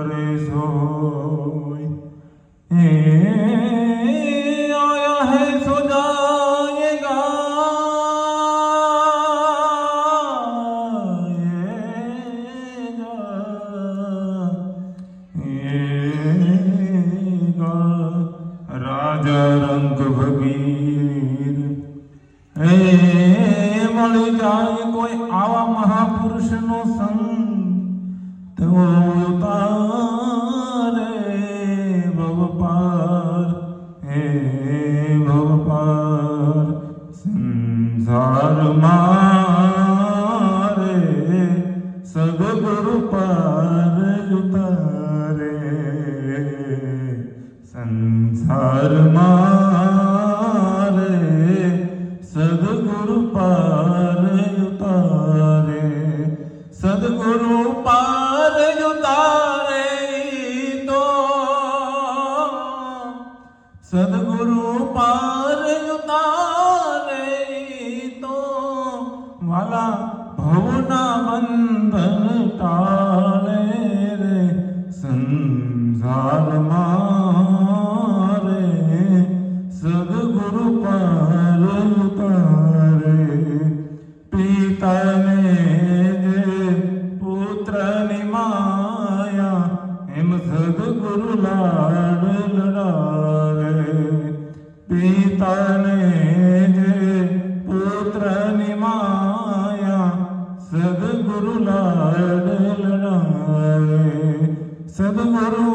करे सोई, आया है सो जाएगा, राजा रंग भगीर मળી જાય કોઈ આવા મહાપુરુષનો સંગ તો તારે ભવ પાર, હે ભવ પાર સંસાર મારે સદગુરુ પાર ઉતારે, સંસાર મારે સદગુરુ પાર ઉતારે, સદગુરુ પાર ઉતારે તો, સદગુરુ પાર ઉતારે તો વાલા ભવના બંધન ટાળે રે, સંસાર મારે સદગુરુ પાર ઉતારે, પિતાને જે પુત્રની માયા એમ સદગુરુ લાડ લડાવે, પિતાને જે પુત્રની માયા સદગુરુ લાડ લડાવે, સદગુરુ